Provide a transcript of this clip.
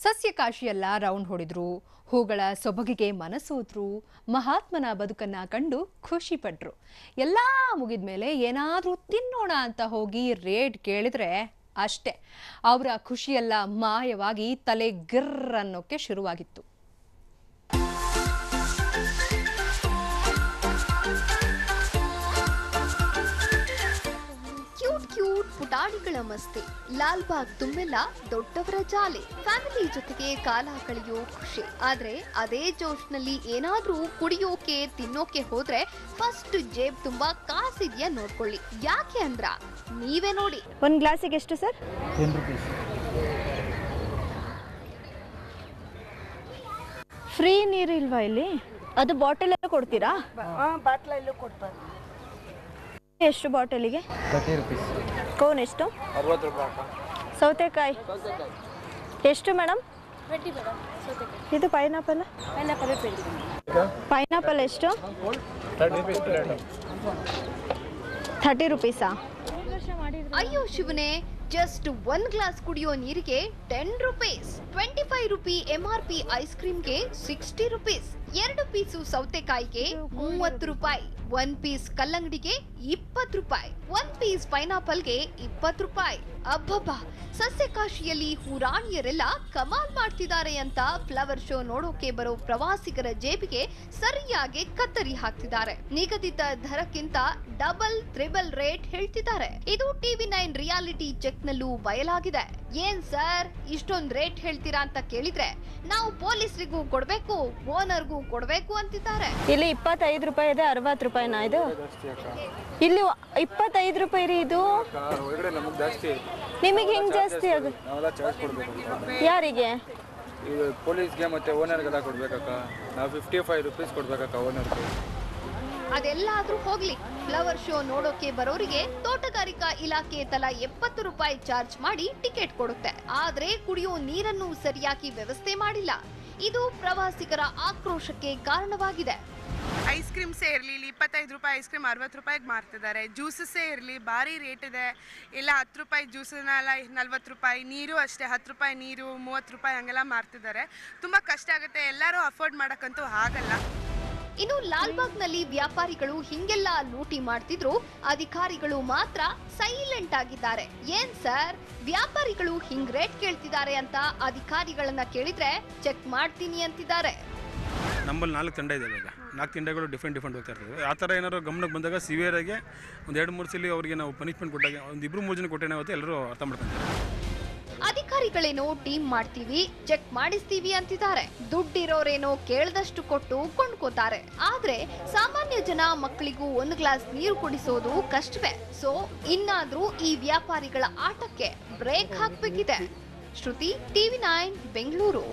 ಸಸ್ಯಕಾಶಿಯೆಲ್ಲ round ಹೊಡೆದ್ರು, ಹೂಗಳ ಸೊಬಗಿಗೆ ಮನಸೋದ್ರು, ಮಹಾತ್ಮನ ಬದುಕನ್ನ ಕಂಡು ಖುಷಿ ಪಟ್ರು. ಎಲ್ಲ ಮುಗಿದ್ಮೇಲೆ ಏನಾದ್ರೂ ತಿನ್ನೋಣ ಅಂತ ಹೋಗಿ ರೇಟ್ ಕೇಳಿದ್ರೆ ಅಷ್ಟೇ, ಅವರ ಖುಷಿಯೆಲ್ಲ ಮಾಯವಾಗಿ ತಲೆ ಗಿರ್ರ್ ಅನ್ನೋಕೆ ಶುರುವಾಗಿತ್ತು. ಪುಟಾಣಿಗಳ ಮಸ್ತಿ, ಲಾಲ್ಬಾಗ್ ತುಂಬೆಲ್ಲ ದೊಡ್ಡವರ ಜಾಲೆ, ಫ್ಯಾಮಿಲಿ ಜೊತೆಗೆ ಕಾಲ ಕಳೆಯೋ ಖುಷಿ. ಆದ್ರೆ ಅದೇ ಜೋಶ್ನಲ್ಲಿ ಏನಾದ್ರೂ ಕುಡಿಯೋಕೆ ತಿನ್ನೋಕೆ ಹೋದ್ರೆ ಫಸ್ಟ್ ಜೇಬ್ ತುಂಬಾ ಕಾಸಿದ್ಯಾ ನೋಡ್ಕೊಳ್ಳಿ. ಯಾಕೆ ಅಂದ್ರ ನೀವೇ ನೋಡಿ. ಒಂದು ಗ್ಲಾಸಿಗೆ ಎಷ್ಟು ಸರ್? 10 ರೂಪೀಸ್. ಫ್ರೀ ನೀರು ಇಲ್ವಾ ಇಲ್ಲಿ? ಅದು ಬಾಟಲ್ ಎಲ್ಲ ಕೊಡ್ತೀರಾ? ಬಾಟ್ಲ ಎಲ್ಲ ಕೊಡ್ತಾರೆ. ಎಷ್ಟು ಬಾಟಲಿಗೆ? 30 ರೂಪೀಸ್. ಕೋನ್ ಎಷ್ಟು? 60 ರೂಪಾಯಿ. ಸೌತೆಕಾಯಿ ಎಷ್ಟು ಮೇಡಮ್? 20 ಮೇಡಮ್. ಸೌತೆಕಾಯಿ. ಇದು ಪೈನಾಪಲ್? ಪೈನಾಪಲ್ ಎಷ್ಟು? 30 ರೂಪೀಸಾ? ಅಯ್ಯೋ ಶಿವನೇ, ಜಸ್ಟ್ 1 ಗ್ಲಾಸ್ ಕುಡಿಯೋ ನೀರಿಗೆ 10 ರೂಪೀಸ್, 25 ರೂಪಿ MRP ಐಸ್ ಕ್ರೀಮ್ಗೆ 60 ರೂಪೀಸ್, 2 ಪೀಸು ಸೌತೆಕಾಯಿಗೆ 30 ರೂಪಾಯಿ, 1 ಪೀಸ್ ಕಲ್ಲಂಗಡಿಗೆ 20 ರೂಪಾಯಿ, 1 ಪೀಸ್ ಪೈನಾಪಲ್ಗೆ 20 ರೂಪಾಯಿ. ಅಬ್ಬಬ್ಬಾ, ಸಸ್ಯಕಾಶಿಯಲ್ಲಿ ಹೂರಾಣಿಯರೆಲ್ಲ ಕಮಾಲ್ ಮಾಡ್ತಿದ್ದಾರೆ ಅಂತ ಫ್ಲವರ್ ಶೋ ನೋಡೋಕೆ ಬರೋ ಪ್ರವಾಸಿಗರ ಜೇಬಿಗೆ ಸರಿಯಾಗಿ ಕತ್ತರಿ ಹಾಕ್ತಿದ್ದಾರೆ. ನಿಗದಿತ ದರಕ್ಕಿಂತ ಡಬಲ್ ತ್ರಿಬಲ್ ರೇಟ್ ಹೇಳ್ತಿದ್ದಾರೆ. ಇದು TV9 ರಿಯಾಲಿಟಿ ಚೆಕ್ ನಲ್ಲೂ ಬಯಲಾಗಿದೆ. ಏನ್ ಸರ್ ಇಷ್ಟೊಂದು ರೇಟ್ ಹೇಳ್ತೀರಾ ಅಂತ ಕೇಳಿದ್ರೆ, ನಾವು ಪೊಲೀಸರಿಗೂ ಕೊಡ್ಬೇಕು, ಓನರ್ಗೂ ಕೊಡ್ಬೇಕು ಅಂತಿದ್ದಾರೆ. ಇಲ್ಲಿ 25 ರೂಪಾಯಿ ಇದೆ, 60 ರೂಪಾಯಿನಾ ಇದು? ಇಲ್ಲಿ 25 ರೂಪಾಯಿ ರೀ ಇದು. ನಿಮಗೆ ಹೆಂಗ್ ಜಾಸ್ತಿ ಆಗುತ್ತೆ? ಯಾರಿಗೆ? ಪೊಲೀಸ್ಗೆ ಮತ್ತೆ ಓನರ್ಗೆಲ್ಲ ಕೊಡ್ಬೇಕಕ್ಕ. ನಾವು 55 ರೂಪೀಸ್ ಕೊಡ್ಬೇಕಕ್ಕ ಓನರ್ಗೆ. ಅದೆಲ್ಲಾದ್ರೂ ಹೋಗ್ಲಿ, ಫ್ಲವರ್ ಶೋ ನೋಡೋಕೆ ಬರೋರಿಗೆ ತೋಟಗಾರಿಕಾ ಇಲಾಖೆ ತಲಾ 70 ರೂಪಾಯಿ ಚಾರ್ಜ್ ಮಾಡಿ ಟಿಕೆಟ್ ಕೊಡುತ್ತೆ. ಆದ್ರೆ ಕುಡಿಯೋ ನೀರನ್ನು ಸರಿಯಾಗಿ ವ್ಯವಸ್ಥೆ ಮಾಡಿಲ್ಲ. ಇದು ಪ್ರವಾಸಿಗರ ಆಕ್ರೋಶಕ್ಕೆ ಕಾರಣವಾಗಿದೆ. ಐಸ್ ಕ್ರೀಮ್ಸೇ ಇರಲಿ, 25 ರೂಪಾಯಿ ಐಸ್ ಕ್ರೀಮ್ 60 ರೂಪಾಯಿಗೆ ಮಾರ್ತಿದ್ದಾರೆ. ಜ್ಯೂಸಸ್ಸೇ ಇರಲಿ, ಭಾರಿ ರೇಟ್ ಇದೆ. ಇಲ್ಲ 10 ರೂಪಾಯಿ ಜ್ಯೂಸನ್ನೆಲ್ಲ 40 ರೂಪಾಯಿ, ನೀರು ಅಷ್ಟೇ 10 ರೂಪಾಯಿ ನೀರು 30 ರೂಪಾಯಿ ಹಂಗೆಲ್ಲ ಮಾರ್ತಿದ್ದಾರೆ. ತುಂಬ ಕಷ್ಟ ಆಗುತ್ತೆ, ಎಲ್ಲರೂ ಅಫೋರ್ಡ್ ಮಾಡೋಕ್ಕಂತೂ ಆಗಲ್ಲ. ಇನ್ನು ಲಾಲ್ಬಾಗ್ನಲ್ಲಿ ವ್ಯಾಪಾರಿಗಳು ಹಿಂಗೆಲ್ಲ ಲೂಟಿ ಮಾಡ್ತಿದ್ರು, ಅಧಿಕಾರಿಗಳು ಮಾತ್ರ ಸೈಲೆಂಟ್ ಆಗಿದ್ದಾರೆ. ಏನ್ ಸರ್ ವ್ಯಾಪಾರಿಗಳು ಹಿಂಗ್ ರೇಟ್ ಕೇಳ್ತಿದ್ದಾರೆ ಅಂತ ಅಧಿಕಾರಿಗಳನ್ನ ಕೇಳಿದ್ರೆ ಚೆಕ್ ಮಾಡ್ತೀನಿ ಅಂತಿದ್ದಾರೆ. ನಮ್ಮಲ್ಲಿ 4 ತಂಡ ಇದೆ. ಈಗ 4 ತಂಡಗಳು ಡಿಫ್ರೆಂಟ್ ಹೋಗ್ತಾ ಇರ್ತದೆ. ಆ ಥರ ಏನಾದ್ರು ಗಮನಕ್ಕೆ ಬಂದಾಗ ಸಿವಿಯರ್ ಆಗಿ ಒಂದು 2-3 ಸಲ ಅವರಿಗೆ ನಾವು ಪನಿಷ್ಮೆಂಟ್ ಕೊಟ್ಟಾಗ, ಒಂದು 2-3 ಜನ ಕೊಟ್ಟೆ ನಾವು ಎಲ್ಲರೂ ಅರ್ಥ ಮಾಡ್ಕೊಂತಾರೆ. ಅಧಿಕಾರಿಗಳೇನೋ ಟೀಮ್ ಮಾಡ್ತೀವಿ, ಚೆಕ್ ಮಾಡಿಸ್ತೀವಿ ಅಂತಿದ್ದಾರೆ. ದುಡ್ಡಿರೋರೇನೋ ಕೇಳ್ದಷ್ಟು ಕೊಟ್ಟು ಕೊಂಡ್ಕೋತಾರೆ. ಆದ್ರೆ ಸಾಮಾನ್ಯ ಜನ ಮಕ್ಕಳಿಗೂ 1 ಗ್ಲಾಸ್ ನೀರು ಕುಡಿಸೋದು ಕಷ್ಟವೇ. ಸೊ ಇನ್ನಾದ್ರೂ ಈ ವ್ಯಾಪಾರಿಗಳ ಆಟಕ್ಕೆ ಬ್ರೇಕ್ ಹಾಕ್ಬೇಕಿದೆ. ಶ್ರುತಿ, TV9 ಬೆಂಗಳೂರು.